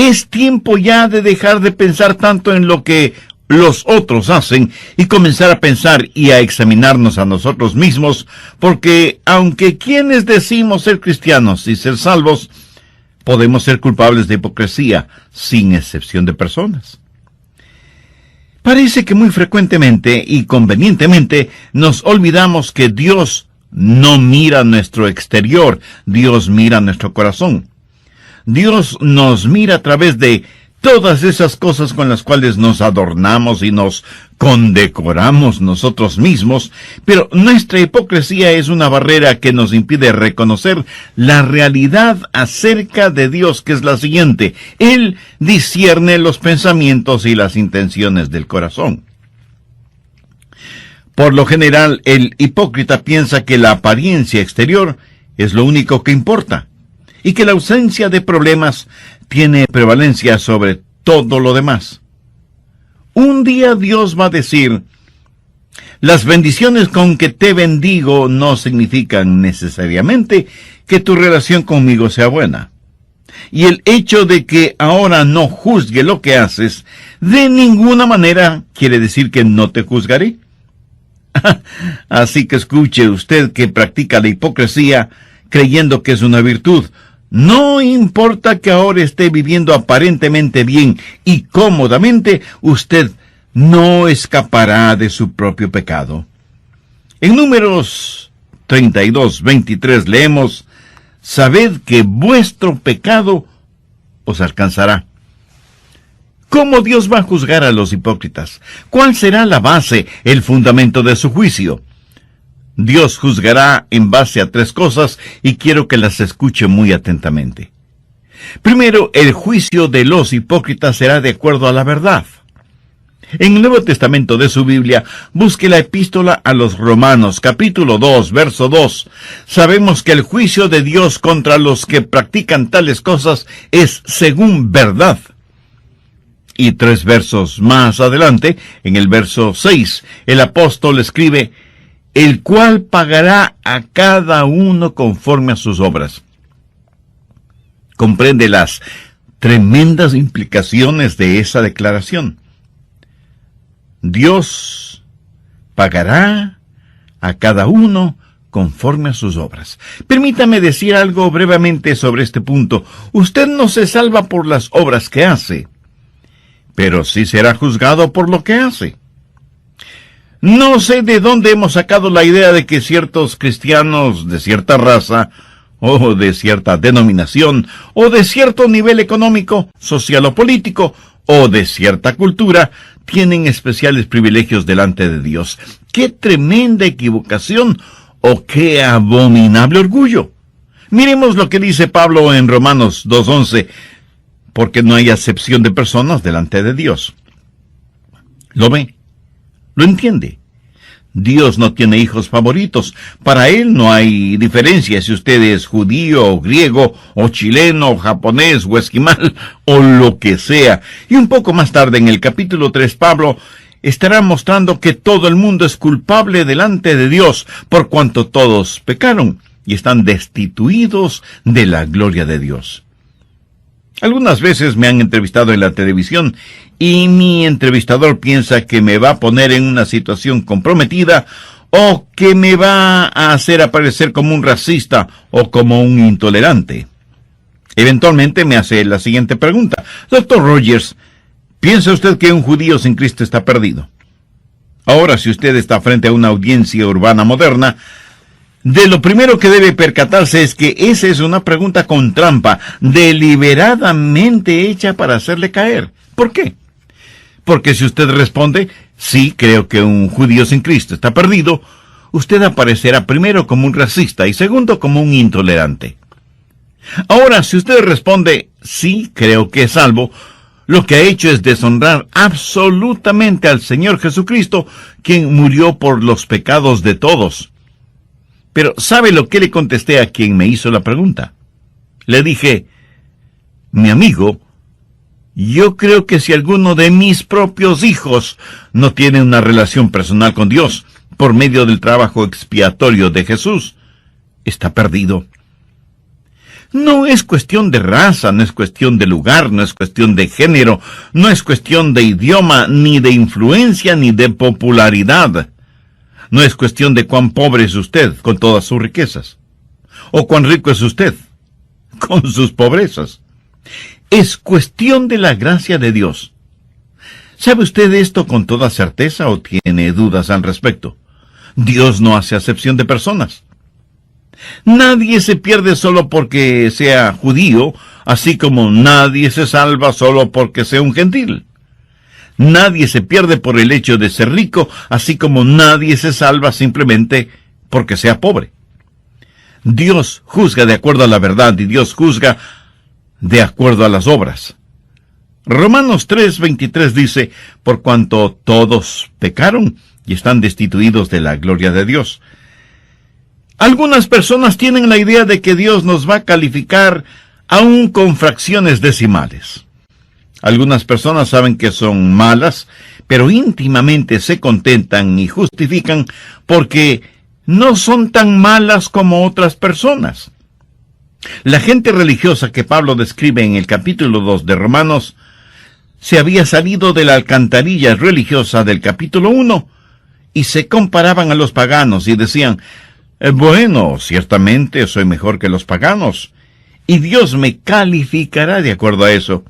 Es tiempo ya de dejar de pensar tanto en lo que los otros hacen y comenzar a pensar y a examinarnos a nosotros mismos, porque aunque quienes decimos ser cristianos y ser salvos, podemos ser culpables de hipocresía, sin excepción de personas. Parece que muy frecuentemente y convenientemente nos olvidamos que Dios no mira nuestro exterior, Dios mira nuestro corazón. Dios nos mira a través de todas esas cosas con las cuales nos adornamos y nos condecoramos nosotros mismos, pero nuestra hipocresía es una barrera que nos impide reconocer la realidad acerca de Dios, que es la siguiente: Él discierne los pensamientos y las intenciones del corazón. Por lo general, el hipócrita piensa que la apariencia exterior es lo único que importa, y que la ausencia de problemas tiene prevalencia sobre todo lo demás. Un día Dios va a decir: las bendiciones con que te bendigo no significan necesariamente que tu relación conmigo sea buena. Y el hecho de que ahora no juzgue lo que haces, de ninguna manera quiere decir que no te juzgaré. Así que escuche usted que practica la hipocresía creyendo que es una virtud. No importa que ahora esté viviendo aparentemente bien y cómodamente, usted no escapará de su propio pecado. En Números 32:23 leemos: sabed que vuestro pecado os alcanzará. ¿Cómo Dios va a juzgar a los hipócritas? ¿Cuál será la base, el fundamento de su juicio? Dios juzgará en base a 3 cosas y quiero que las escuche muy atentamente. Primero, el juicio de los hipócritas será de acuerdo a la verdad. En el Nuevo Testamento de su Biblia, busque la epístola a los Romanos, capítulo 2, verso 2. Sabemos que el juicio de Dios contra los que practican tales cosas es según verdad. Y 3 versos más adelante, en el verso 6, el apóstol escribe: el cual pagará a cada uno conforme a sus obras. Comprende las tremendas implicaciones de esa declaración. Dios pagará a cada uno conforme a sus obras. Permítame decir algo brevemente sobre este punto. Usted no se salva por las obras que hace, pero sí será juzgado por lo que hace. No sé de dónde hemos sacado la idea de que ciertos cristianos de cierta raza, o de cierta denominación, o de cierto nivel económico, social o político, o de cierta cultura, tienen especiales privilegios delante de Dios. ¡Qué tremenda equivocación! ¡O qué abominable orgullo! Miremos lo que dice Pablo en Romanos 2:11, porque no hay acepción de personas delante de Dios. ¿Lo ve? ¿Lo entiende? Dios no tiene hijos favoritos. Para Él no hay diferencia si usted es judío, o griego, o chileno, o japonés, o esquimal, o lo que sea. Y un poco más tarde, en el capítulo 3, Pablo estará mostrando que todo el mundo es culpable delante de Dios, por cuanto todos pecaron y están destituidos de la gloria de Dios. Algunas veces me han entrevistado en la televisión y mi entrevistador piensa que me va a poner en una situación comprometida o que me va a hacer aparecer como un racista o como un intolerante. Eventualmente me hace la siguiente pregunta: Dr. Rogers, ¿piensa usted que un judío sin Cristo está perdido? Ahora, si usted está frente a una audiencia urbana moderna, de lo primero que debe percatarse es que esa es una pregunta con trampa, deliberadamente hecha para hacerle caer. ¿Por qué? Porque si usted responde: sí, creo que un judío sin Cristo está perdido, usted aparecerá primero como un racista y segundo como un intolerante. Ahora, si usted responde: sí, creo que es salvo, lo que ha hecho es deshonrar absolutamente al Señor Jesucristo, quien murió por los pecados de todos. Pero ¿sabe lo que le contesté a quien me hizo la pregunta? Le dije: mi amigo, yo creo que si alguno de mis propios hijos no tiene una relación personal con Dios por medio del trabajo expiatorio de Jesús, está perdido. No es cuestión de raza, no es cuestión de lugar, no es cuestión de género, no es cuestión de idioma, ni de influencia, ni de popularidad. No es cuestión de cuán pobre es usted con todas sus riquezas, o cuán rico es usted con sus pobrezas. Es cuestión de la gracia de Dios. ¿Sabe usted esto con toda certeza o tiene dudas al respecto? Dios no hace acepción de personas. Nadie se pierde solo porque sea judío, así como nadie se salva solo porque sea un gentil. Nadie se pierde por el hecho de ser rico, así como nadie se salva simplemente porque sea pobre. Dios juzga de acuerdo a la verdad y Dios juzga de acuerdo a las obras. Romanos 3:23 dice, por cuanto todos pecaron y están destituidos de la gloria de Dios. Algunas personas tienen la idea de que Dios nos va a calificar aún con fracciones decimales. Algunas personas saben que son malas, pero íntimamente se contentan y justifican porque no son tan malas como otras personas. La gente religiosa que Pablo describe en el capítulo 2 de Romanos se había salido de la alcantarilla religiosa del capítulo 1 y se comparaban a los paganos y decían, bueno, ciertamente soy mejor que los paganos, y Dios me calificará de acuerdo a eso.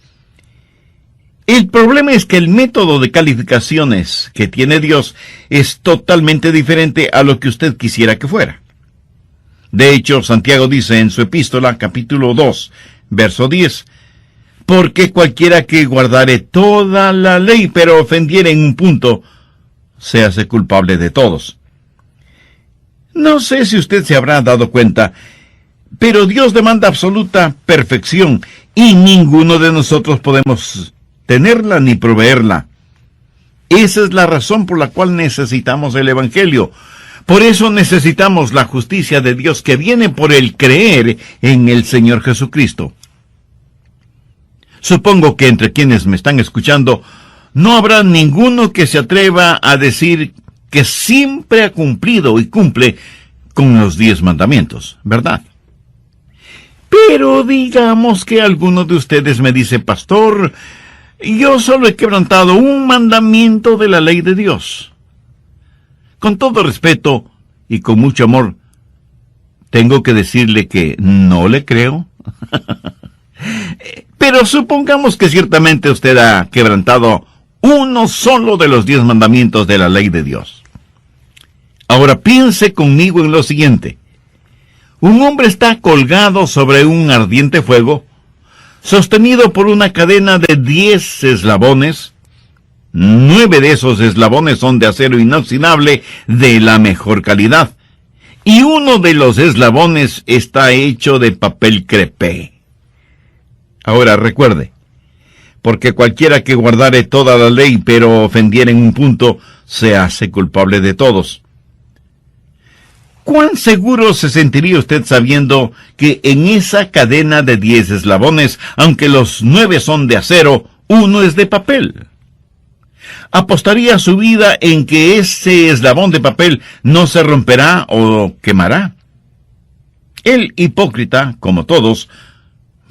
El problema es que el método de calificaciones que tiene Dios es totalmente diferente a lo que usted quisiera que fuera. De hecho, Santiago dice en su epístola, capítulo 2, verso 10, porque cualquiera que guardare toda la ley, pero ofendiere en un punto, se hace culpable de todos. No sé si usted se habrá dado cuenta, pero Dios demanda absoluta perfección y ninguno de nosotros podemos tenerla ni proveerla. Esa es la razón por la cual necesitamos el Evangelio. Por eso necesitamos la justicia de Dios que viene por el creer en el Señor Jesucristo. Supongo que entre quienes me están escuchando no habrá ninguno que se atreva a decir que siempre ha cumplido y cumple con los 10 mandamientos, ¿verdad? Pero digamos que alguno de ustedes me dice, pastor, yo solo he quebrantado un mandamiento de la ley de Dios. Con todo respeto y con mucho amor, tengo que decirle que no le creo. Pero supongamos que ciertamente usted ha quebrantado uno solo de los 10 mandamientos de la ley de Dios. Ahora piense conmigo en lo siguiente. Un hombre está colgado sobre un ardiente fuego, sostenido por una cadena de 10 eslabones. 9 de esos eslabones son de acero inoxidable de la mejor calidad, y uno de los eslabones está hecho de papel crepé. Ahora recuerde, porque cualquiera que guardare toda la ley pero ofendiere en un punto, se hace culpable de todos. ¿Cuán seguro se sentiría usted sabiendo que en esa cadena de 10 eslabones, aunque los 9 son de acero, uno es de papel? ¿Apostaría su vida en que ese eslabón de papel no se romperá o quemará? El hipócrita, como todos,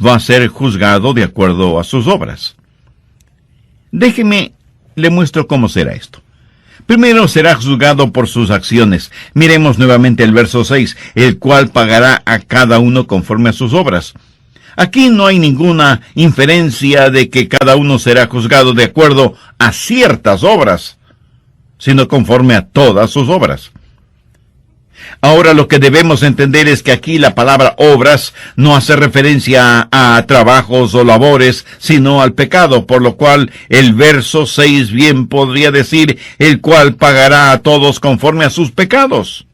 va a ser juzgado de acuerdo a sus obras. Déjeme, le muestro cómo será esto. Primero será juzgado por sus acciones. Miremos nuevamente el verso 6, el cual pagará a cada uno conforme a sus obras. Aquí no hay ninguna inferencia de que cada uno será juzgado de acuerdo a ciertas obras, sino conforme a todas sus obras. Ahora lo que debemos entender es que aquí la palabra obras no hace referencia a trabajos o labores, sino al pecado, por lo cual el verso 6 bien podría decir, el cual pagará a todos conforme a sus pecados.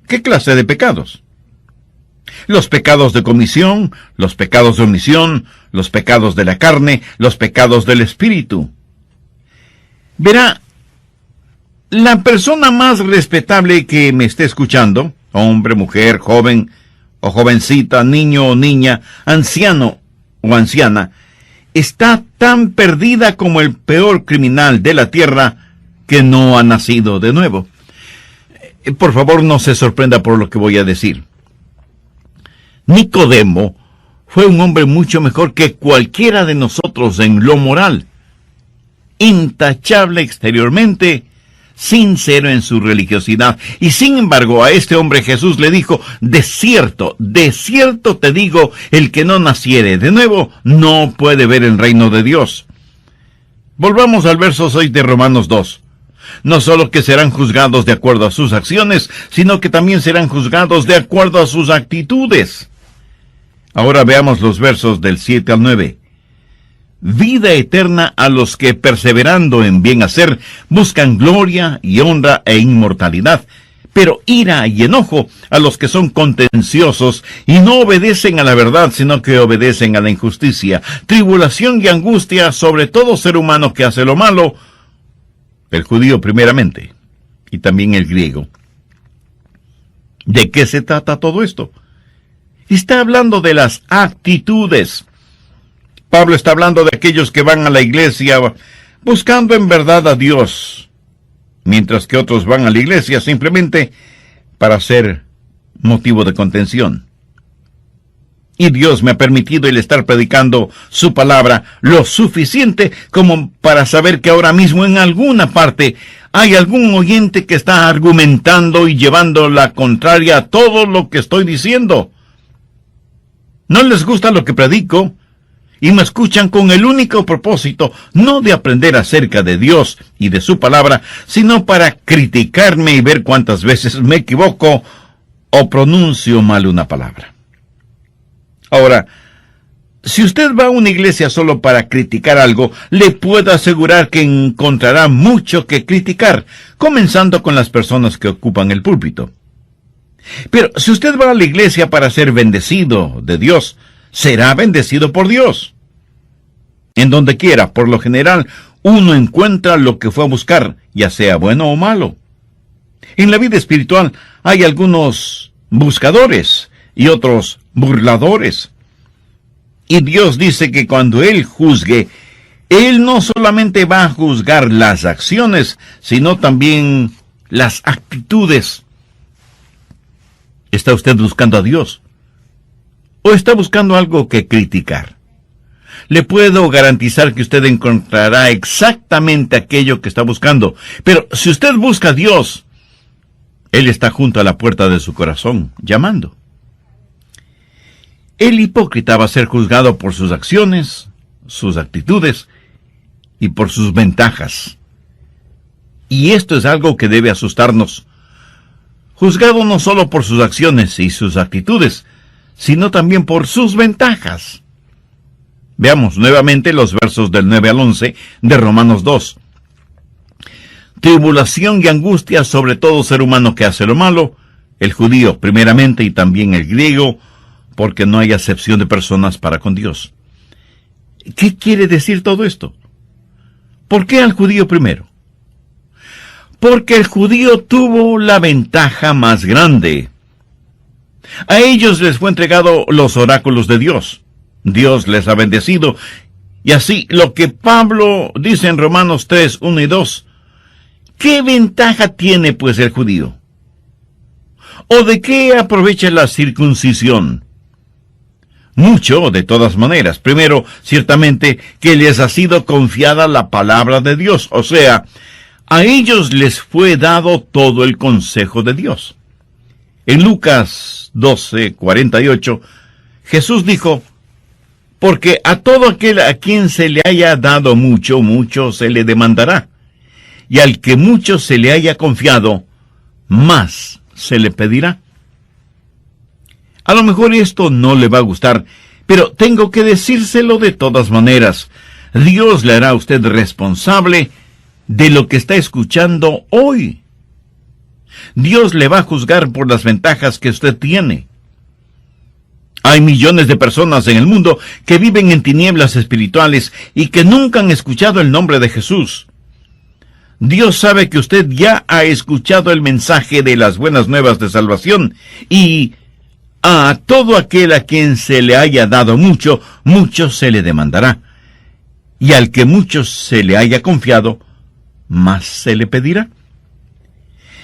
¿Qué clase de pecados? Los pecados de comisión, los pecados de omisión, los pecados de la carne, los pecados del espíritu. Verá, la persona más respetable que me esté escuchando, hombre, mujer, joven o jovencita, niño o niña, anciano o anciana, está tan perdida como el peor criminal de la tierra que no ha nacido de nuevo. Por favor, no se sorprenda por lo que voy a decir. Nicodemo fue un hombre mucho mejor que cualquiera de nosotros en lo moral. Intachable exteriormente, sincero en su religiosidad. Y sin embargo, a este hombre Jesús le dijo: de cierto te digo, el que no naciere de nuevo no puede ver el reino de Dios. Volvamos al verso 6 de Romanos 2. No solo que serán juzgados de acuerdo a sus acciones, sino que también serán juzgados de acuerdo a sus actitudes. Ahora veamos los versos del 7 al 9. Vida eterna a los que, perseverando en bien hacer, buscan gloria y honra e inmortalidad, pero ira y enojo a los que son contenciosos y no obedecen a la verdad, sino que obedecen a la injusticia, tribulación y angustia sobre todo ser humano que hace lo malo, el judío primeramente, y también el griego. ¿De qué se trata todo esto? Está hablando de las actitudes. Pablo está hablando de aquellos que van a la iglesia buscando en verdad a Dios, mientras que otros van a la iglesia simplemente para ser motivo de contención. Y Dios me ha permitido el estar predicando su palabra lo suficiente como para saber que ahora mismo en alguna parte hay algún oyente que está argumentando y llevando la contraria a todo lo que estoy diciendo. No les gusta lo que predico y me escuchan con el único propósito, no de aprender acerca de Dios y de su palabra, sino para criticarme y ver cuántas veces me equivoco o pronuncio mal una palabra. Ahora, si usted va a una iglesia solo para criticar algo, le puedo asegurar que encontrará mucho que criticar, comenzando con las personas que ocupan el púlpito. Pero si usted va a la iglesia para ser bendecido de Dios, será bendecido por Dios. En donde quiera, por lo general, uno encuentra lo que fue a buscar, ya sea bueno o malo. En la vida espiritual hay algunos buscadores y otros burladores. Y Dios dice que cuando Él juzgue, Él no solamente va a juzgar las acciones, sino también las actitudes. ¿Está usted buscando a Dios? ¿O está buscando algo que criticar? Le puedo garantizar que usted encontrará exactamente aquello que está buscando. Pero si usted busca a Dios, Él está junto a la puerta de su corazón, llamando. El hipócrita va a ser juzgado por sus acciones, sus actitudes y por sus ventajas. Y esto es algo que debe asustarnos. Juzgado no solo por sus acciones y sus actitudes, sino también por sus ventajas. Veamos nuevamente los versos del 9 al 11 de Romanos 2. Tribulación y angustia sobre todo ser humano que hace lo malo, el judío primeramente y también el griego, porque no hay acepción de personas para con Dios. ¿Qué quiere decir todo esto? ¿Por qué al judío primero? Porque el judío tuvo la ventaja más grande. A ellos les fue entregado los oráculos de Dios. Dios les ha bendecido. Y así, lo que Pablo dice en Romanos 3, 1 y 2, ¿qué ventaja tiene pues el judío? ¿O de qué aprovecha la circuncisión? Mucho, de todas maneras. Primero, ciertamente, que les ha sido confiada la palabra de Dios. O sea, a ellos les fue dado todo el consejo de Dios. En Lucas 12, 48, Jesús dijo: porque a todo aquel a quien se le haya dado mucho, mucho se le demandará. Y al que mucho se le haya confiado, más se le pedirá. A lo mejor esto no le va a gustar, pero tengo que decírselo de todas maneras. Dios le hará a usted responsable de lo que está escuchando hoy. Dios le va a juzgar por las ventajas que usted tiene. Hay millones de personas en el mundo que viven en tinieblas espirituales y que nunca han escuchado el nombre de Jesús. Dios sabe que usted ya ha escuchado el mensaje de las buenas nuevas de salvación, y a todo aquel a quien se le haya dado mucho, mucho se le demandará. Y al que mucho se le haya confiado, más se le pedirá.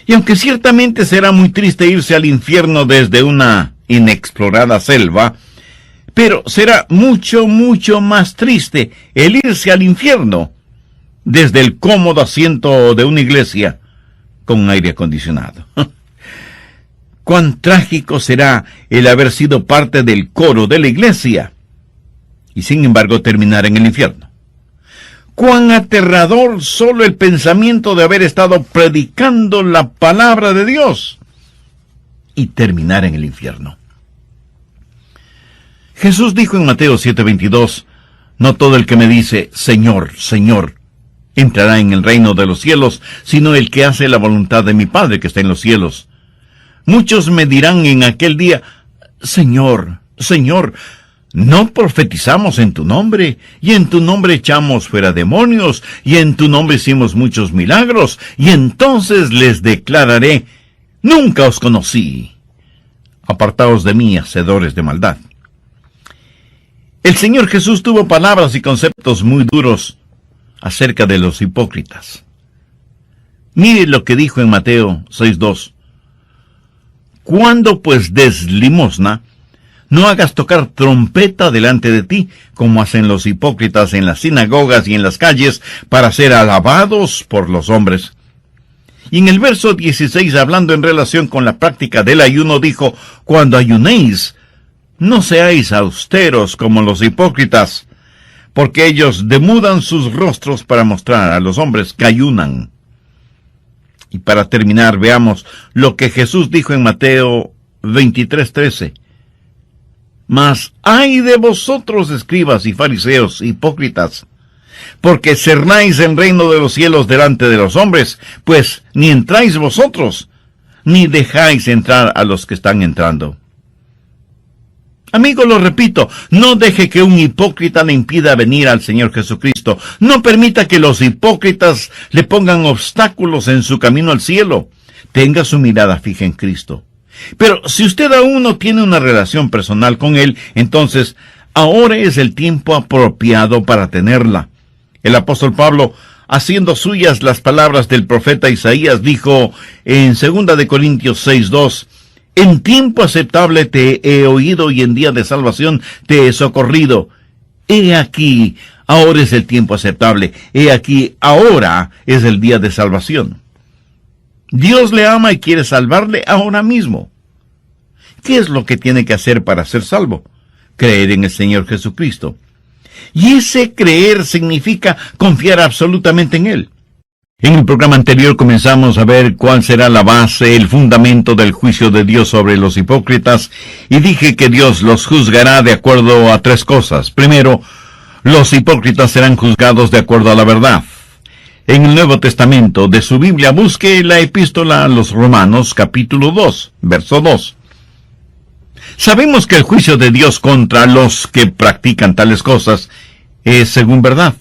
Y aunque ciertamente será muy triste irse al infierno desde una inexplorada selva, pero será mucho, mucho más triste el irse al infierno desde el cómodo asiento de una iglesia con aire acondicionado. Cuán trágico será el haber sido parte del coro de la iglesia y sin embargo terminar en el infierno. Cuán aterrador solo el pensamiento de haber estado predicando la palabra de Dios y terminar en el infierno. Jesús dijo en Mateo 7:22, no todo el que me dice, Señor, Señor, entrará en el reino de los cielos, sino el que hace la voluntad de mi Padre que está en los cielos. Muchos me dirán en aquel día, Señor, Señor, ¿no profetizamos en tu nombre? Y en tu nombre echamos fuera demonios, y en tu nombre hicimos muchos milagros, y entonces les declararé, nunca os conocí. Apartaos de mí, hacedores de maldad. El Señor Jesús tuvo palabras y conceptos muy duros acerca de los hipócritas. Mire lo que dijo en Mateo 6:2. Cuando pues des limosna, no hagas tocar trompeta delante de ti, como hacen los hipócritas en las sinagogas y en las calles, para ser alabados por los hombres. Y en el verso 16, hablando en relación con la práctica del ayuno, dijo, cuando ayunéis, no seáis austeros como los hipócritas, porque ellos demudan sus rostros para mostrar a los hombres que ayunan. Y para terminar, veamos lo que Jesús dijo en Mateo 23:13. Mas ay de vosotros, escribas y fariseos, hipócritas, porque cerráis el reino de los cielos delante de los hombres, pues ni entráis vosotros, ni dejáis entrar a los que están entrando. Amigo, lo repito, no deje que un hipócrita le impida venir al Señor Jesucristo. No permita que los hipócritas le pongan obstáculos en su camino al cielo. Tenga su mirada fija en Cristo. Pero si usted aún no tiene una relación personal con Él, entonces ahora es el tiempo apropiado para tenerla. El apóstol Pablo, haciendo suyas las palabras del profeta Isaías, dijo en 2 de Corintios 6:2, en tiempo aceptable te he oído y en día de salvación te he socorrido. He aquí, ahora es el tiempo aceptable. He aquí, ahora es el día de salvación. Dios le ama y quiere salvarle ahora mismo. ¿Qué es lo que tiene que hacer para ser salvo? Creer en el Señor Jesucristo. Y ese creer significa confiar absolutamente en Él. En el programa anterior comenzamos a ver cuál será la base, el fundamento del juicio de Dios sobre los hipócritas, y dije que Dios los juzgará de acuerdo a 3 cosas. Primero, los hipócritas serán juzgados de acuerdo a la verdad. En el Nuevo Testamento de su Biblia, busque la epístola a los Romanos, capítulo 2, verso 2. Sabemos que el juicio de Dios contra los que practican tales cosas es según verdad.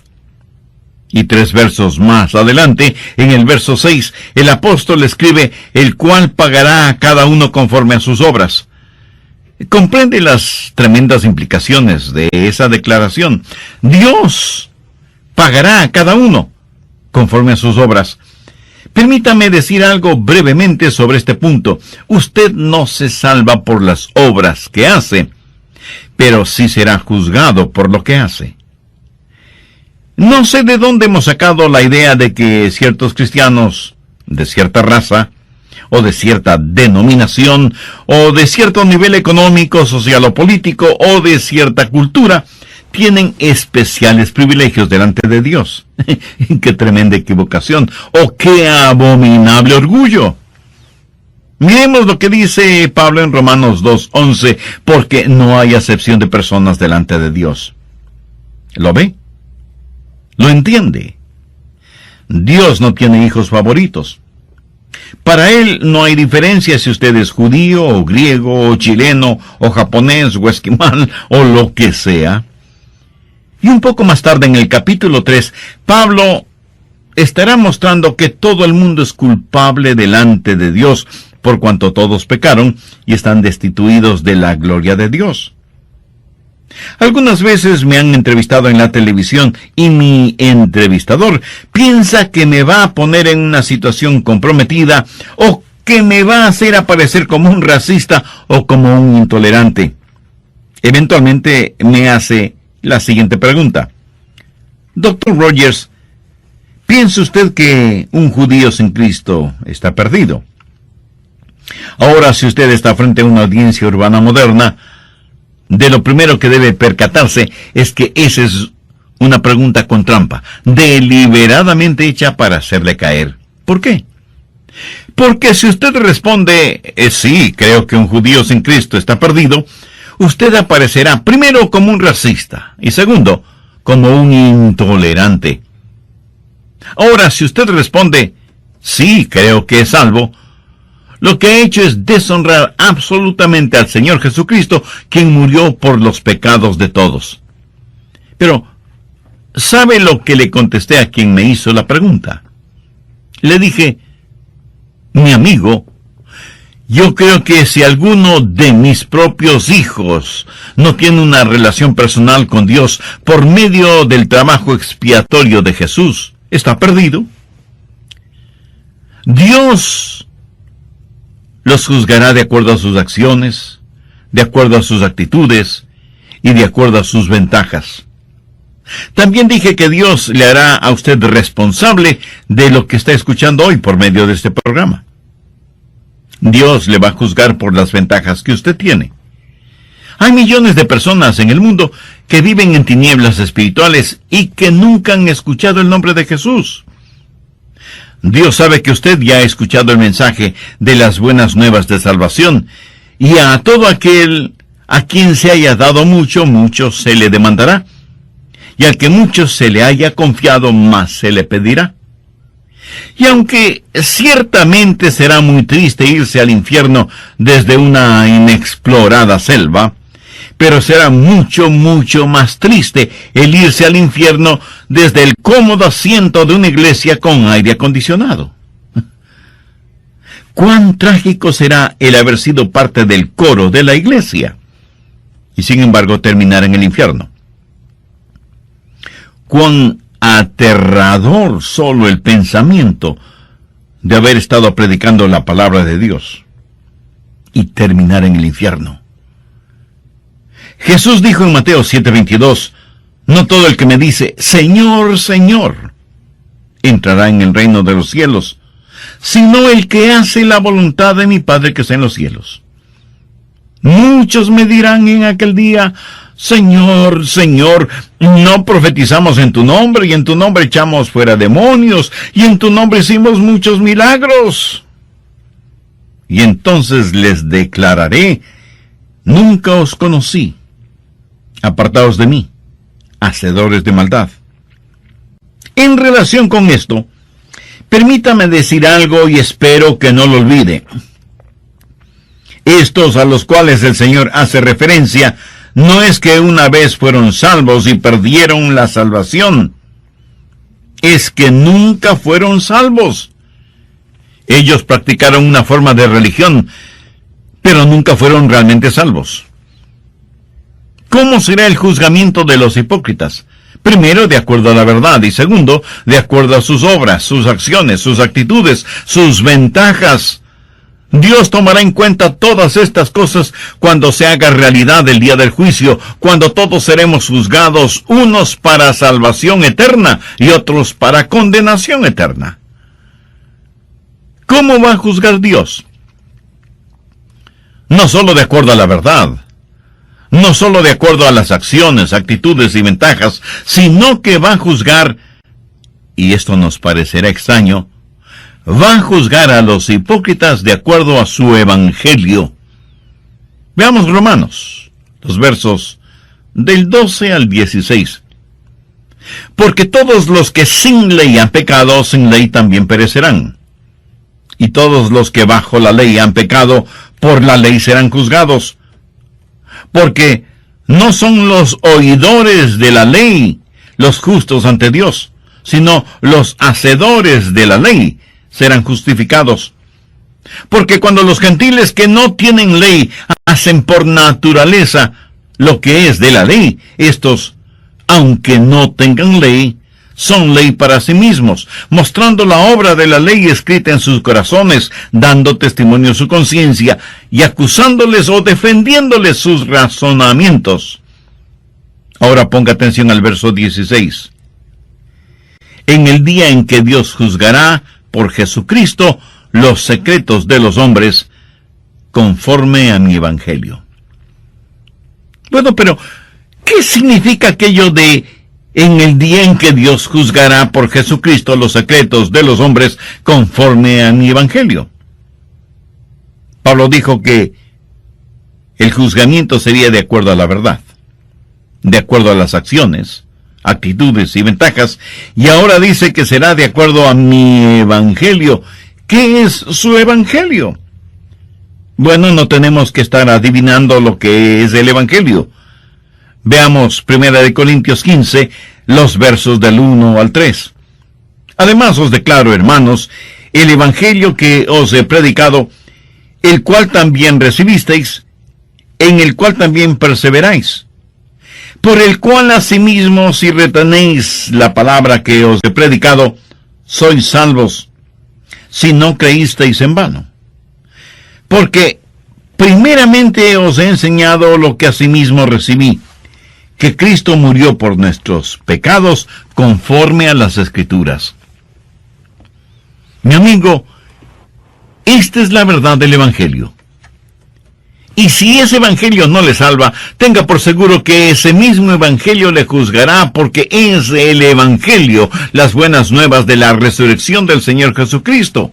Y 3 versos más adelante, en el verso 6, el apóstol escribe, el cual pagará a cada uno conforme a sus obras. Comprende las tremendas implicaciones de esa declaración. Dios pagará a cada uno conforme a sus obras. Permítame decir algo brevemente sobre este punto. Usted no se salva por las obras que hace, pero sí será juzgado por lo que hace. No sé de dónde hemos sacado la idea de que ciertos cristianos de cierta raza, o de cierta denominación, o de cierto nivel económico, social o político, o de cierta cultura, tienen especiales privilegios delante de Dios. ¡Qué tremenda equivocación! ¡Oh, qué abominable orgullo! Miremos lo que dice Pablo en Romanos 2:11, porque no hay acepción de personas delante de Dios. ¿Lo ve? ¿Lo entiende? Dios no tiene hijos favoritos. Para Él no hay diferencia si usted es judío, o griego, o chileno, o japonés, o esquimal, o lo que sea. Y un poco más tarde, en el capítulo 3, Pablo estará mostrando que todo el mundo es culpable delante de Dios, por cuanto todos pecaron y están destituidos de la gloria de Dios. Algunas veces me han entrevistado en la televisión y mi entrevistador piensa que me va a poner en una situación comprometida o que me va a hacer aparecer como un racista o como un intolerante. Eventualmente me hace la siguiente pregunta. Dr. Rogers, ¿piensa usted que un judío sin Cristo está perdido? Ahora, si usted está frente a una audiencia urbana moderna, de lo primero que debe percatarse es que esa es una pregunta con trampa, deliberadamente hecha para hacerle caer. ¿Por qué? Porque si usted responde, sí, creo que un judío sin Cristo está perdido, usted aparecerá primero como un racista y segundo, como un intolerante. Ahora, si usted responde, sí, creo que es salvo, lo que ha hecho es deshonrar absolutamente al Señor Jesucristo, quien murió por los pecados de todos. Pero, ¿sabe lo que le contesté a quien me hizo la pregunta? Le dije, mi amigo, yo creo que si alguno de mis propios hijos no tiene una relación personal con Dios por medio del trabajo expiatorio de Jesús, está perdido. Dios los juzgará de acuerdo a sus acciones, de acuerdo a sus actitudes y de acuerdo a sus ventajas. También dije que Dios le hará a usted responsable de lo que está escuchando hoy por medio de este programa. Dios le va a juzgar por las ventajas que usted tiene. Hay millones de personas en el mundo que viven en tinieblas espirituales y que nunca han escuchado el nombre de Jesús. Dios sabe que usted ya ha escuchado el mensaje de las buenas nuevas de salvación, y a todo aquel a quien se haya dado mucho, mucho se le demandará, y al que mucho se le haya confiado, más se le pedirá. Y aunque ciertamente será muy triste irse al infierno desde una inexplorada selva, pero será mucho, mucho más triste el irse al infierno desde el cómodo asiento de una iglesia con aire acondicionado. Cuán trágico será el haber sido parte del coro de la iglesia y sin embargo terminar en el infierno. Cuán aterrador solo el pensamiento de haber estado predicando la palabra de Dios y terminar en el infierno. Jesús dijo en Mateo 7:22, no todo el que me dice, Señor, Señor, entrará en el reino de los cielos, sino el que hace la voluntad de mi Padre que está en los cielos. Muchos me dirán en aquel día, Señor, Señor, no profetizamos en tu nombre, y en tu nombre echamos fuera demonios, y en tu nombre hicimos muchos milagros. Y entonces les declararé, nunca os conocí. Apartaos de mí, hacedores de maldad. En relación con esto, permítame decir algo y espero que no lo olvide. Estos a los cuales el Señor hace referencia, no es que una vez fueron salvos y perdieron la salvación. Es que nunca fueron salvos. Ellos practicaron una forma de religión, pero nunca fueron realmente salvos. ¿Cómo será el juzgamiento de los hipócritas? Primero, de acuerdo a la verdad, y segundo, de acuerdo a sus obras, sus acciones, sus actitudes, sus ventajas. Dios tomará en cuenta todas estas cosas cuando se haga realidad el día del juicio, cuando todos seremos juzgados, unos para salvación eterna y otros para condenación eterna. ¿Cómo va a juzgar Dios? No solo de acuerdo a la verdad, no solo de acuerdo a las acciones, actitudes y ventajas, sino que va a juzgar, y esto nos parecerá extraño, va a juzgar a los hipócritas de acuerdo a su evangelio. Veamos Romanos, los versos del 12 al 16. Porque todos los que sin ley han pecado, sin ley también perecerán. Y todos los que bajo la ley han pecado, por la ley serán juzgados. Porque no son los oidores de la ley los justos ante Dios, sino los hacedores de la ley serán justificados. Porque cuando los gentiles que no tienen ley hacen por naturaleza lo que es de la ley, estos, aunque no tengan ley, son ley para sí mismos, mostrando la obra de la ley escrita en sus corazones, dando testimonio a su conciencia y acusándoles o defendiéndoles sus razonamientos. Ahora ponga atención al verso 16. En el día en que Dios juzgará por Jesucristo los secretos de los hombres, conforme a mi evangelio. Bueno, pero ¿qué significa aquello de en el día en que Dios juzgará por Jesucristo los secretos de los hombres conforme a mi evangelio? Pablo dijo que el juzgamiento sería de acuerdo a la verdad, de acuerdo a las acciones, actitudes y ventajas, y ahora dice que será de acuerdo a mi evangelio. ¿Qué es su evangelio? Bueno, no tenemos que estar adivinando lo que es el evangelio. Veamos 1 Corintios 15, los versos del 1 al 3. Además os declaro, hermanos, el evangelio que os he predicado, el cual también recibisteis, en el cual también perseveráis, por el cual asimismo si retenéis la palabra que os he predicado, sois salvos, si no creísteis en vano. Porque primeramente os he enseñado lo que asimismo recibí, que Cristo murió por nuestros pecados conforme a las Escrituras. Mi amigo, esta es la verdad del Evangelio. Y si ese Evangelio no le salva, tenga por seguro que ese mismo Evangelio le juzgará, porque es el Evangelio, las buenas nuevas de la resurrección del Señor Jesucristo.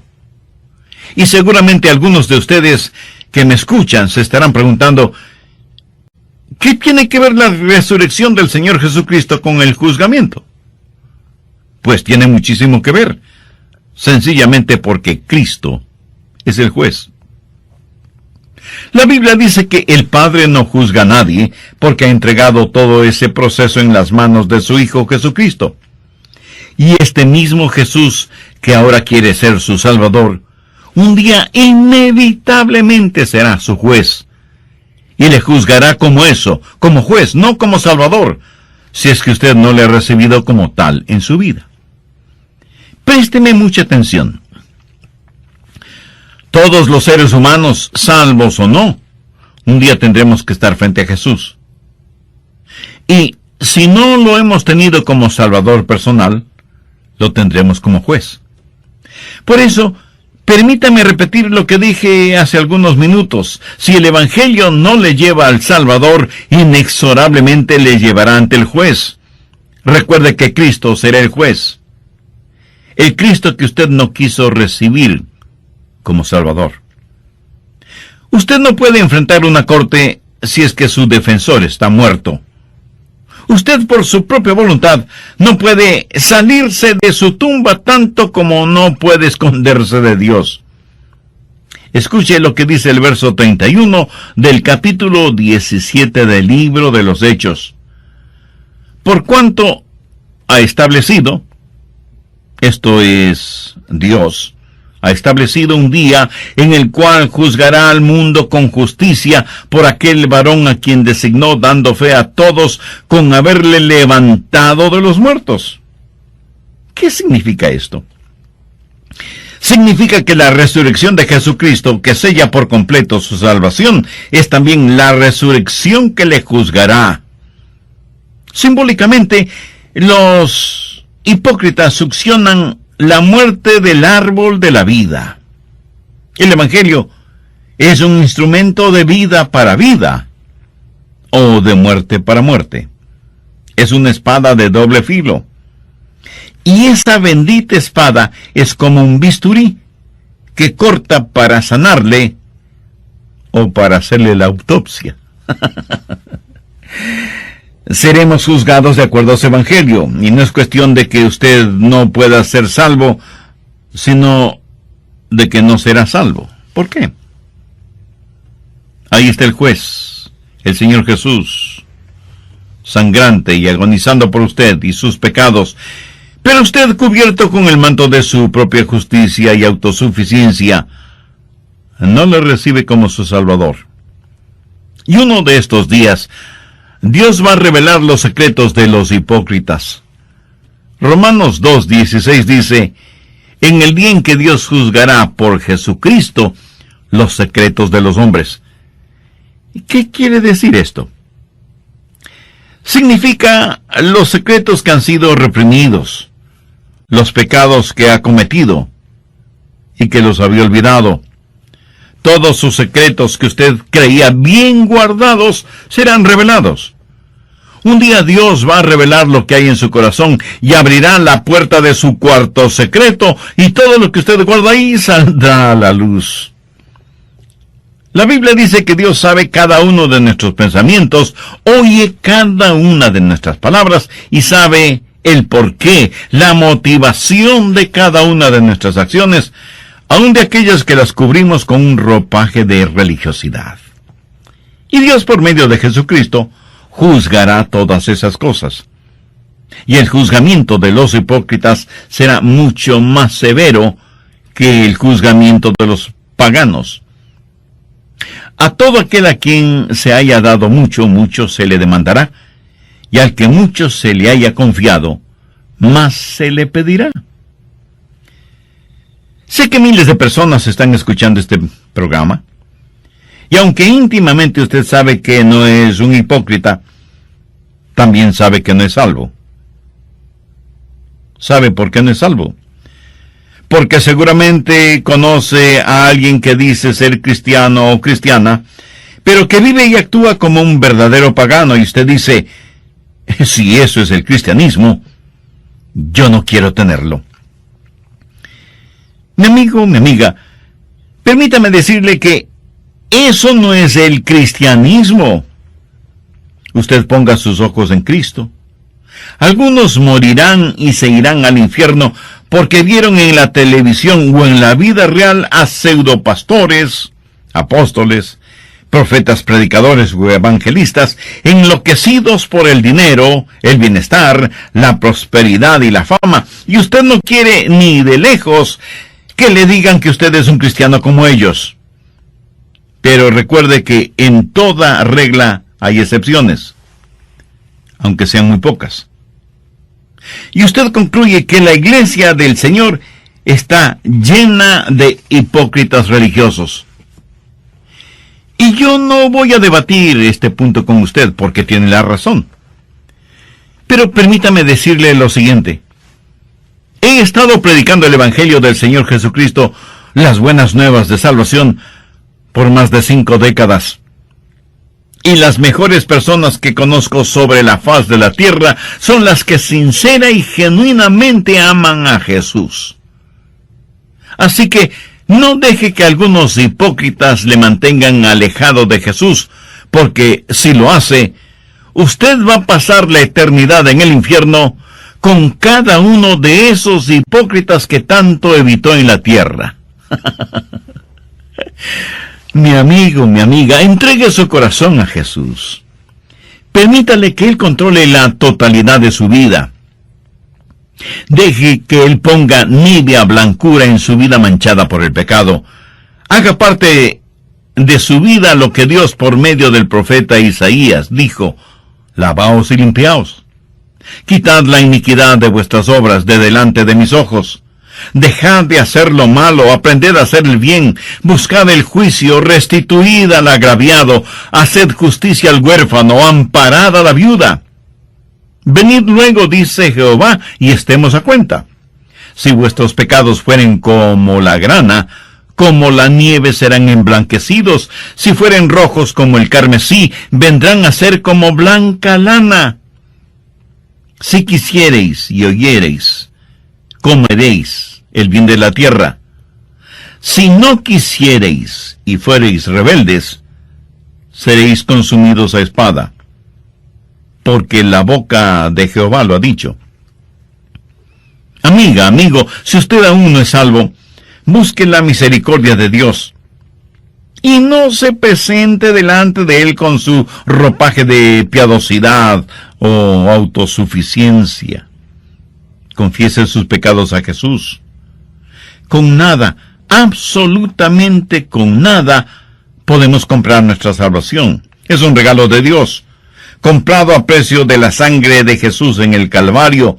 Y seguramente algunos de ustedes que me escuchan se estarán preguntando, ¿qué tiene que ver la resurrección del Señor Jesucristo con el juzgamiento? Pues tiene muchísimo que ver, sencillamente porque Cristo es el juez. La Biblia dice que el Padre no juzga a nadie porque ha entregado todo ese proceso en las manos de su Hijo Jesucristo. Y este mismo Jesús, que ahora quiere ser su Salvador, un día inevitablemente será su juez. Y le juzgará como eso, como juez, no como Salvador, si es que usted no le ha recibido como tal en su vida. Présteme mucha atención. Todos los seres humanos, salvos o no, un día tendremos que estar frente a Jesús. Y si no lo hemos tenido como Salvador personal, lo tendremos como juez. Por eso, permítame repetir lo que dije hace algunos minutos. Si el Evangelio no le lleva al Salvador, inexorablemente le llevará ante el juez. Recuerde que Cristo será el juez. El Cristo que usted no quiso recibir como Salvador. Usted no puede enfrentar una corte si es que su defensor está muerto. Usted por su propia voluntad no puede salirse de su tumba tanto como no puede esconderse de Dios. Escuche lo que dice el verso 31 del capítulo 17 del libro de los Hechos. Por cuanto ha establecido, esto es Dios, ha establecido un día en el cual juzgará al mundo con justicia por aquel varón a quien designó, dando fe a todos con haberle levantado de los muertos. ¿Qué significa esto? Significa que la resurrección de Jesucristo, que sella por completo su salvación, es también la resurrección que le juzgará. Simbólicamente, los hipócritas succionan la muerte del árbol de la vida. El Evangelio es un instrumento de vida para vida, o de muerte para muerte. Es una espada de doble filo. Y esa bendita espada es como un bisturí que corta para sanarle o para hacerle la autopsia. Seremos juzgados de acuerdo a su Evangelio, y no es cuestión de que usted no pueda ser salvo, sino de que no será salvo. ¿Por qué? Ahí está el juez, el Señor Jesús, sangrante y agonizando por usted y sus pecados, pero usted, cubierto con el manto de su propia justicia y autosuficiencia, no le recibe como su Salvador. Y uno de estos días, Dios va a revelar los secretos de los hipócritas. Romanos 2:16 dice: en el día en que Dios juzgará por Jesucristo los secretos de los hombres. ¿Qué quiere decir esto? Significa los secretos que han sido reprimidos, los pecados que ha cometido y que los había olvidado. Todos sus secretos que usted creía bien guardados serán revelados. Un día Dios va a revelar lo que hay en su corazón y abrirá la puerta de su cuarto secreto y todo lo que usted guarda ahí saldrá a la luz. La Biblia dice que Dios sabe cada uno de nuestros pensamientos, oye cada una de nuestras palabras y sabe el porqué, la motivación de cada una de nuestras acciones, aun de aquellas que las cubrimos con un ropaje de religiosidad. Y Dios, por medio de Jesucristo, juzgará todas esas cosas. Y el juzgamiento de los hipócritas será mucho más severo que el juzgamiento de los paganos. A todo aquel a quien se haya dado mucho, mucho se le demandará, y al que mucho se le haya confiado, más se le pedirá. Sé que miles de personas están escuchando este programa, y aunque íntimamente usted sabe que no es un hipócrita, también sabe que no es salvo. ¿Sabe por qué no es salvo? Porque seguramente conoce a alguien que dice ser cristiano o cristiana, pero que vive y actúa como un verdadero pagano, y usted dice: si eso es el cristianismo, yo no quiero tenerlo. Mi amigo, mi amiga, permítame decirle que eso no es el cristianismo. Usted ponga sus ojos en Cristo. Algunos morirán y se irán al infierno porque vieron en la televisión o en la vida real a pseudopastores, apóstoles, profetas, predicadores o evangelistas enloquecidos por el dinero, el bienestar, la prosperidad y la fama. Y usted no quiere ni de lejos que le digan que usted es un cristiano como ellos. Pero recuerde que en toda regla hay excepciones, aunque sean muy pocas. Y usted concluye que la iglesia del Señor está llena de hipócritas religiosos. Y yo no voy a debatir este punto con usted porque tiene la razón. Pero permítame decirle lo siguiente. He estado predicando el Evangelio del Señor Jesucristo, las buenas nuevas de salvación, por más de 5 décadas. Y las mejores personas que conozco sobre la faz de la tierra son las que sincera y genuinamente aman a Jesús. Así que no deje que algunos hipócritas le mantengan alejado de Jesús, porque si lo hace, usted va a pasar la eternidad en el infierno con cada uno de esos hipócritas que tanto evitó en la tierra. Mi amigo, mi amiga, entregue su corazón a Jesús. Permítale que Él controle la totalidad de su vida. Deje que Él ponga nívea blancura en su vida manchada por el pecado. Haga parte de su vida lo que Dios por medio del profeta Isaías dijo: lavaos y limpiaos. Quitad la iniquidad de vuestras obras de delante de mis ojos. Dejad de hacer lo malo, aprended a hacer el bien, buscad el juicio, restituid al agraviado, haced justicia al huérfano, amparad a la viuda. Venid luego, dice Jehová, y estemos a cuenta. Si vuestros pecados fueren como la grana, como la nieve serán emblanquecidos. Si fueren rojos como el carmesí, vendrán a ser como blanca lana. Si quisiereis y oyereis, comeréis el bien de la tierra. Si no quisiereis y fuereis rebeldes, seréis consumidos a espada, porque la boca de Jehová lo ha dicho. Amiga, amigo, si usted aún no es salvo, busque la misericordia de Dios, y no se presente delante de Él con su ropaje de piadosidad o autosuficiencia. Confiese sus pecados a Jesús. Con nada, absolutamente con nada, podemos comprar nuestra salvación. Es un regalo de Dios, comprado a precio de la sangre de Jesús en el Calvario,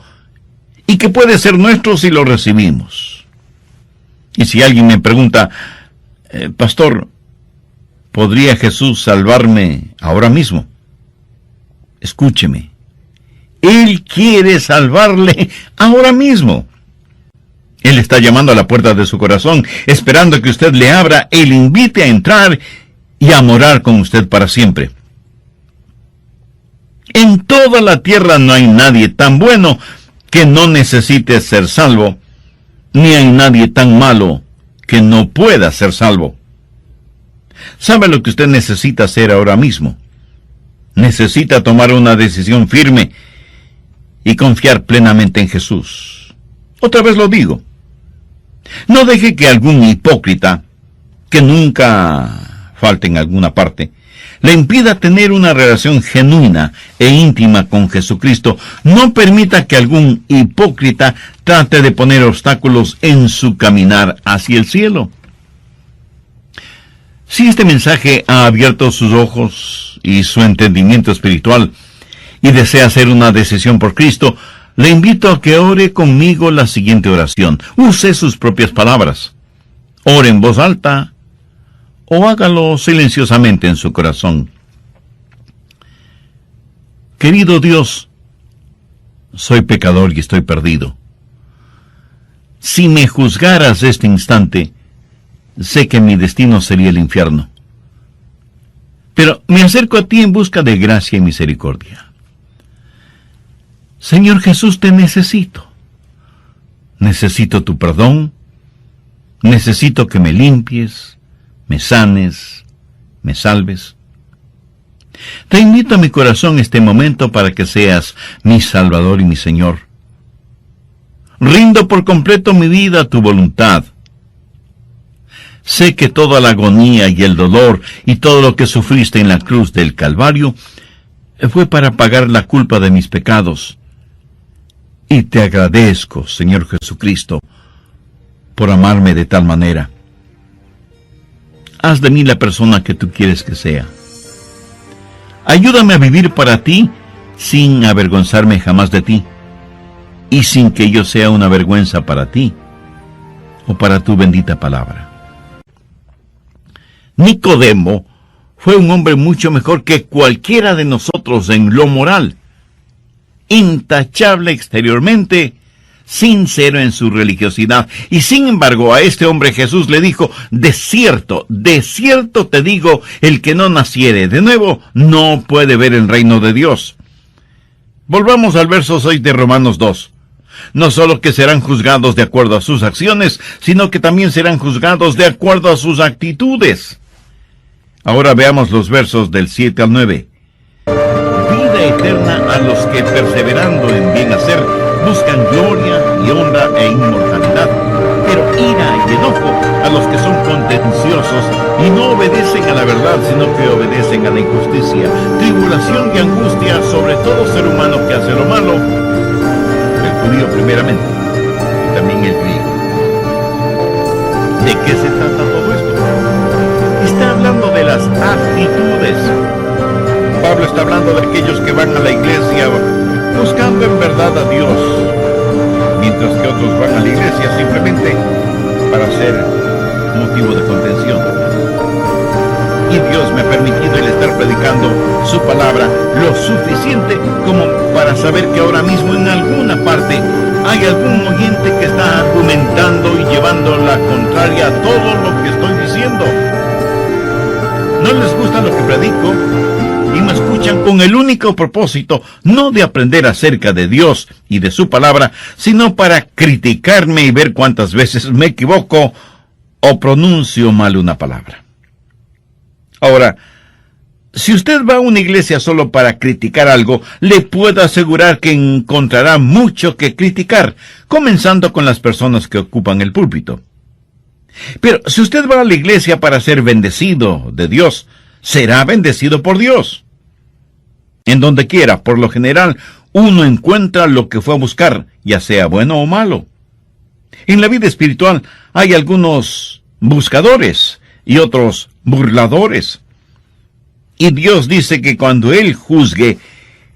y que puede ser nuestro si lo recibimos. Y si alguien me pregunta, pastor, ¿podría Jesús salvarme ahora mismo? Escúcheme, Él quiere salvarle ahora mismo. Él está llamando a la puerta de su corazón, esperando que usted le abra y le invite a entrar y a morar con usted para siempre. En toda la tierra no hay nadie tan bueno que no necesite ser salvo, ni hay nadie tan malo que no pueda ser salvo. ¿Sabe lo que usted necesita hacer ahora mismo? Necesita tomar una decisión firme y confiar plenamente en Jesús. Otra vez lo digo. No deje que algún hipócrita, que nunca falte en alguna parte, le impida tener una relación genuina e íntima con Jesucristo. No permita que algún hipócrita trate de poner obstáculos en su caminar hacia el cielo. Si este mensaje ha abierto sus ojos y su entendimiento espiritual y desea hacer una decisión por Cristo, le invito a que ore conmigo la siguiente oración. Use sus propias palabras. Ore en voz alta o hágalo silenciosamente en su corazón. Querido Dios, soy pecador y estoy perdido. Si me juzgaras este instante, sé que mi destino sería el infierno. Pero me acerco a ti en busca de gracia y misericordia. Señor Jesús, te necesito. Necesito tu perdón. Necesito que me limpies, me sanes, me salves. Te invito a mi corazón este momento para que seas mi Salvador y mi Señor. Rindo por completo mi vida a tu voluntad. Sé que toda la agonía y el dolor y todo lo que sufriste en la cruz del Calvario fue para pagar la culpa de mis pecados. Y te agradezco, Señor Jesucristo, por amarme de tal manera. Haz de mí la persona que tú quieres que sea. Ayúdame a vivir para ti sin avergonzarme jamás de ti y sin que yo sea una vergüenza para ti o para tu bendita palabra. Nicodemo fue un hombre mucho mejor que cualquiera de nosotros en lo moral. Intachable exteriormente, sincero en su religiosidad. Y sin embargo, a este hombre Jesús le dijo, de cierto te digo, el que no naciere de nuevo, no puede ver el reino de Dios. Volvamos al verso 6 de Romanos 2. No solo que serán juzgados de acuerdo a sus acciones, sino que también serán juzgados de acuerdo a sus actitudes. Ahora veamos los versos del 7 al 9. Vida eterna a los que perseverando en bien hacer buscan gloria y honra e inmortalidad, pero ira y enojo a los que son contenciosos y no obedecen a la verdad, sino que obedecen a la injusticia, tribulación y angustia sobre todo ser humano que hace lo malo, el judío primeramente y también el griego. ¿De qué se trata todo esto? Está hablando de las actitudes. Pablo está hablando de aquellos que van a la iglesia buscando en verdad a Dios, mientras que otros van a la iglesia simplemente para ser motivo de contención. Y Dios me ha permitido el estar predicando su palabra lo suficiente como para saber que ahora mismo en alguna parte hay algún oyente que está argumentando y llevando la contraria a todo lo que estoy diciendo. No les gusta lo que predico y me escuchan con el único propósito, no de aprender acerca de Dios y de su palabra, sino para criticarme y ver cuántas veces me equivoco o pronuncio mal una palabra. Ahora, si usted va a una iglesia solo para criticar algo, le puedo asegurar que encontrará mucho que criticar, comenzando con las personas que ocupan el púlpito. Pero si usted va a la iglesia para ser bendecido de Dios, será bendecido por Dios. En donde quiera, por lo general, uno encuentra lo que fue a buscar, ya sea bueno o malo. En la vida espiritual hay algunos buscadores y otros burladores. Y Dios dice que cuando Él juzgue,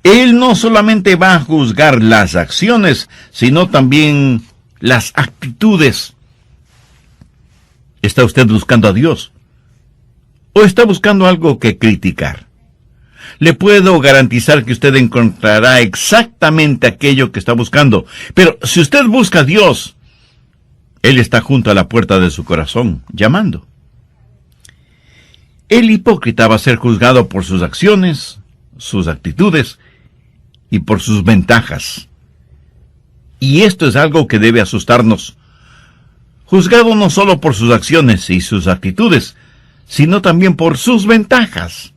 Él no solamente va a juzgar las acciones, sino también las actitudes. ¿Está usted buscando a Dios? ¿O está buscando algo que criticar? Le puedo garantizar que usted encontrará exactamente aquello que está buscando. Pero si usted busca a Dios, Él está junto a la puerta de su corazón, llamando. El hipócrita va a ser juzgado por sus acciones, sus actitudes y por sus ventajas. Y esto es algo que debe asustarnos. Juzgado no solo por sus acciones y sus actitudes, sino también por sus ventajas.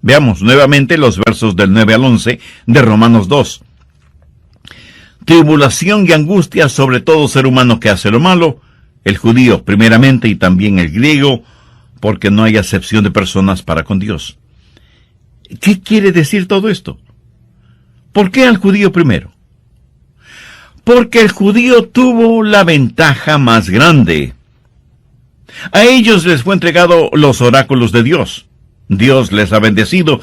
Veamos nuevamente los versos del 9 al 11 de Romanos 2. Tribulación y angustia sobre todo ser humano que hace lo malo, el judío primeramente y también el griego, porque no hay acepción de personas para con Dios. ¿Qué quiere decir todo esto? ¿Por qué al judío primero? Porque el judío tuvo la ventaja más grande. A ellos les fue entregado los oráculos de Dios. Dios les ha bendecido.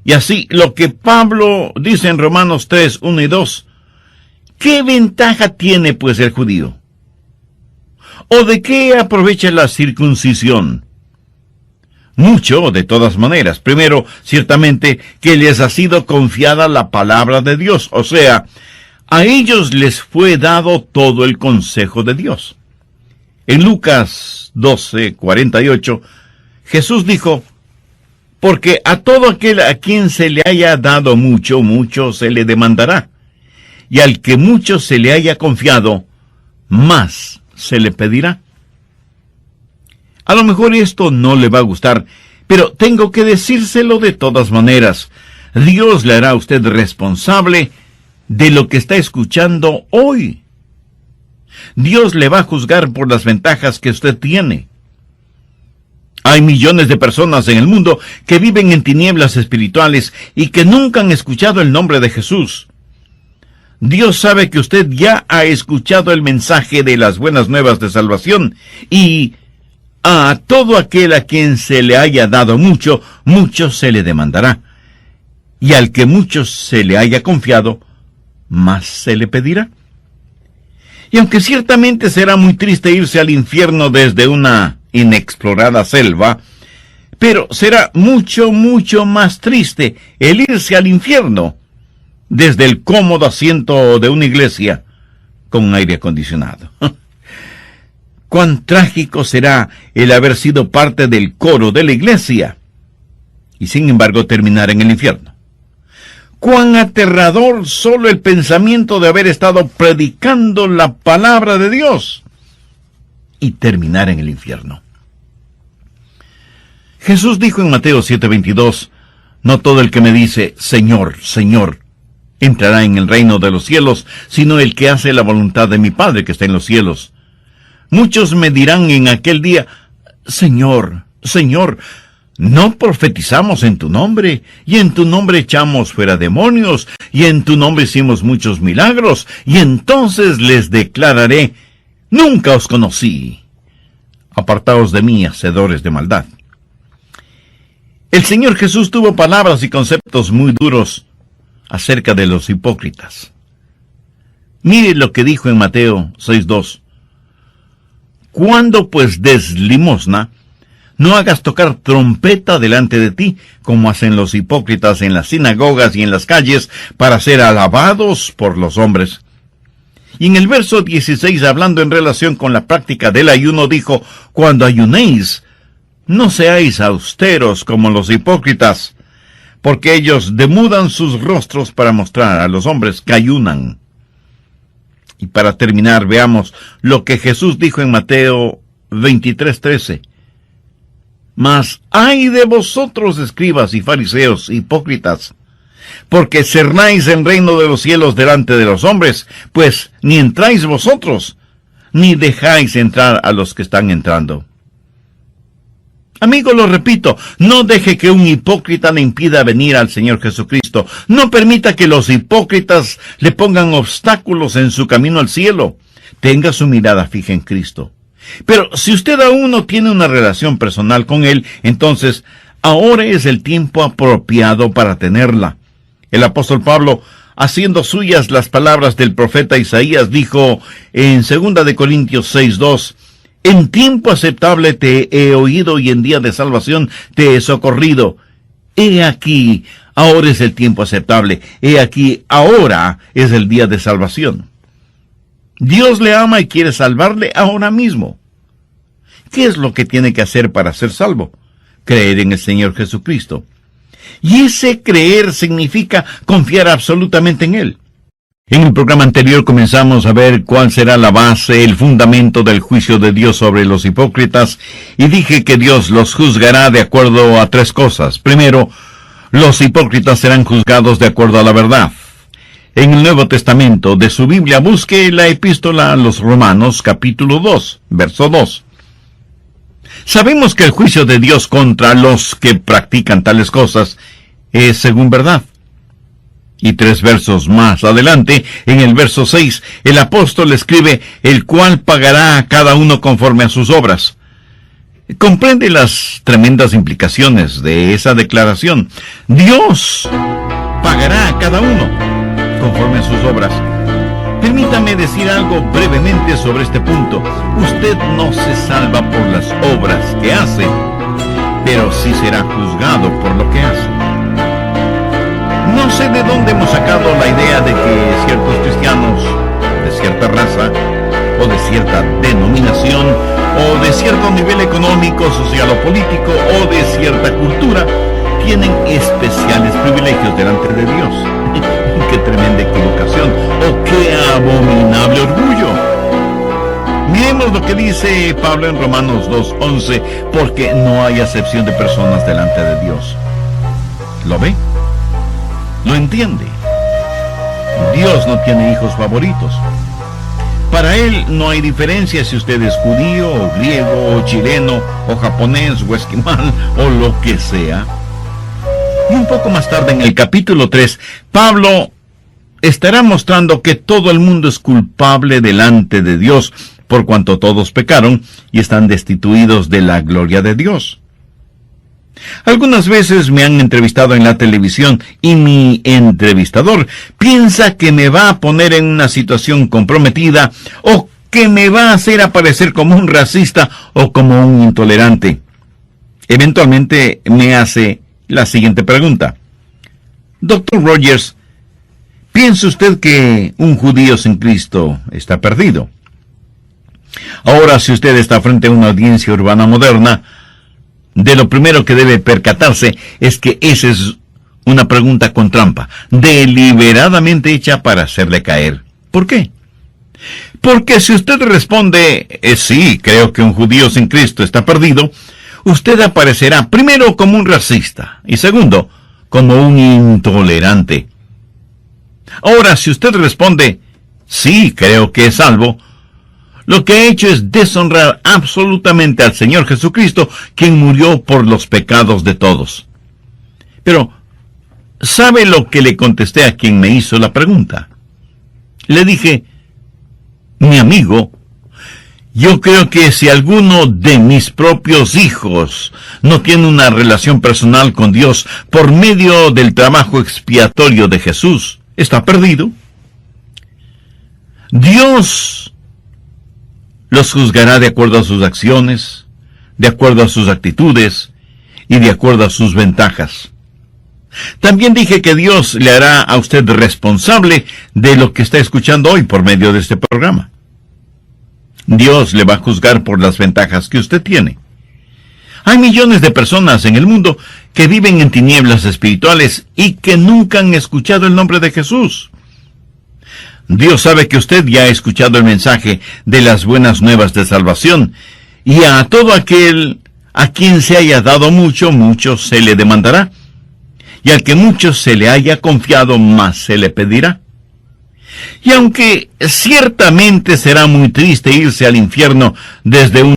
Y así, lo que Pablo dice en Romanos 3, 1 y 2, ¿qué ventaja tiene pues el judío? ¿O de qué aprovecha la circuncisión? Mucho, de todas maneras. Primero, ciertamente, que les ha sido confiada la palabra de Dios. O sea, a ellos les fue dado todo el consejo de Dios. En Lucas 12, 48, Jesús dijo, porque a todo aquel a quien se le haya dado mucho, mucho se le demandará. Y al que mucho se le haya confiado, más se le pedirá. A lo mejor esto no le va a gustar, pero tengo que decírselo de todas maneras. Dios le hará a usted responsable de lo que está escuchando hoy. Dios le va a juzgar por las ventajas que usted tiene. Hay millones de personas en el mundo que viven en tinieblas espirituales y que nunca han escuchado el nombre de Jesús. Dios sabe que usted ya ha escuchado el mensaje de las buenas nuevas de salvación y a todo aquel a quien se le haya dado mucho, mucho se le demandará. Y al que mucho se le haya confiado, más se le pedirá. Y aunque ciertamente será muy triste irse al infierno desde una inexplorada selva, pero será mucho, mucho más triste el irse al infierno desde el cómodo asiento de una iglesia con aire acondicionado. Cuán trágico será el haber sido parte del coro de la iglesia y sin embargo terminar en el infierno. Cuán aterrador solo el pensamiento de haber estado predicando la palabra de Dios y terminar en el infierno. Jesús dijo en Mateo 7:22, no todo el que me dice, Señor, Señor, entrará en el reino de los cielos, sino el que hace la voluntad de mi Padre que está en los cielos. Muchos me dirán en aquel día, Señor, Señor, ¿no profetizamos en tu nombre? Y en tu nombre echamos fuera demonios, y en tu nombre hicimos muchos milagros, y entonces les declararé, nunca os conocí. Apartaos de mí, hacedores de maldad. El Señor Jesús tuvo palabras y conceptos muy duros acerca de los hipócritas. Mire lo que dijo en Mateo 6:2. Cuando pues des limosna, no hagas tocar trompeta delante de ti, como hacen los hipócritas en las sinagogas y en las calles, para ser alabados por los hombres. Y en el verso 16, hablando en relación con la práctica del ayuno, dijo, cuando ayunéis, no seáis austeros como los hipócritas, porque ellos demudan sus rostros para mostrar a los hombres que ayunan. Y para terminar, veamos lo que Jesús dijo en Mateo 23:13. Mas ay de vosotros, escribas y fariseos, hipócritas, porque cerráis el reino de los cielos delante de los hombres, pues ni entráis vosotros, ni dejáis entrar a los que están entrando. Amigo, lo repito, no deje que un hipócrita le impida venir al Señor Jesucristo. No permita que los hipócritas le pongan obstáculos en su camino al cielo. Tenga su mirada fija en Cristo. Pero si usted aún no tiene una relación personal con Él, entonces ahora es el tiempo apropiado para tenerla. El apóstol Pablo, haciendo suyas las palabras del profeta Isaías, dijo en 2 de Corintios 6:2, en tiempo aceptable te he oído y en día de salvación te he socorrido. He aquí, ahora es el tiempo aceptable. He aquí, ahora es el día de salvación. Dios le ama y quiere salvarle ahora mismo. ¿Qué es lo que tiene que hacer para ser salvo? Creer en el Señor Jesucristo. Y ese creer significa confiar absolutamente en Él. En el programa anterior comenzamos a ver cuál será la base, el fundamento del juicio de Dios sobre los hipócritas, y dije que Dios los juzgará de acuerdo a 3 cosas. Primero, los hipócritas serán juzgados de acuerdo a la verdad. En el Nuevo Testamento de su Biblia busque la epístola a los Romanos, capítulo 2, verso 2. Sabemos que el juicio de Dios contra los que practican tales cosas es según verdad. Y 3 versos más adelante, en el verso 6, el apóstol escribe, el cual pagará a cada uno conforme a sus obras. Comprende las tremendas implicaciones de esa declaración. Dios pagará a cada uno conforme a sus obras. Permítame decir algo brevemente sobre este punto. Usted no se salva por las obras que hace, pero sí será juzgado por lo que hace. No sé de dónde hemos sacado la idea de que ciertos cristianos de cierta raza, o de cierta denominación, o de cierto nivel económico, social o político, o de cierta cultura, tienen especiales privilegios delante de Dios. ¡Qué tremenda equivocación! ¡Oh, qué abominable orgullo! Miremos lo que dice Pablo en Romanos 2:11, porque no hay acepción de personas delante de Dios. ¿Lo ve? ¿Lo entiende? Dios no tiene hijos favoritos. Para Él no hay diferencia si usted es judío, o griego, o chileno, o japonés, o esquimal, o lo que sea. Y un poco más tarde, en el capítulo 3, Pablo estará mostrando que todo el mundo es culpable delante de Dios, por cuanto todos pecaron y están destituidos de la gloria de Dios. Algunas veces me han entrevistado en la televisión y mi entrevistador piensa que me va a poner en una situación comprometida o que me va a hacer aparecer como un racista o como un intolerante. Eventualmente me hace la siguiente pregunta. Dr. Rogers, ¿piensa usted que un judío sin Cristo está perdido? Ahora, si usted está frente a una audiencia urbana moderna, de lo primero que debe percatarse es que esa es una pregunta con trampa, deliberadamente hecha para hacerle caer. ¿Por qué? Porque si usted responde, sí, creo que un judío sin Cristo está perdido, usted aparecerá primero como un racista y segundo, como un intolerante. Ahora, si usted responde, sí, creo que es salvo, lo que ha hecho es deshonrar absolutamente al Señor Jesucristo, quien murió por los pecados de todos. Pero, ¿sabe lo que le contesté a quien me hizo la pregunta? Le dije, mi amigo, yo creo que si alguno de mis propios hijos no tiene una relación personal con Dios por medio del trabajo expiatorio de Jesús, está perdido. Dios los juzgará de acuerdo a sus acciones, de acuerdo a sus actitudes y de acuerdo a sus ventajas. También dije que Dios le hará a usted responsable de lo que está escuchando hoy por medio de este programa. Dios le va a juzgar por las ventajas que usted tiene. Hay millones de personas en el mundo que viven en tinieblas espirituales y que nunca han escuchado el nombre de Jesús. Dios sabe que usted ya ha escuchado el mensaje de las buenas nuevas de salvación, y a todo aquel a quien se haya dado mucho, mucho se le demandará, y al que mucho se le haya confiado, más se le pedirá. Y aunque ciertamente será muy triste irse al infierno desde un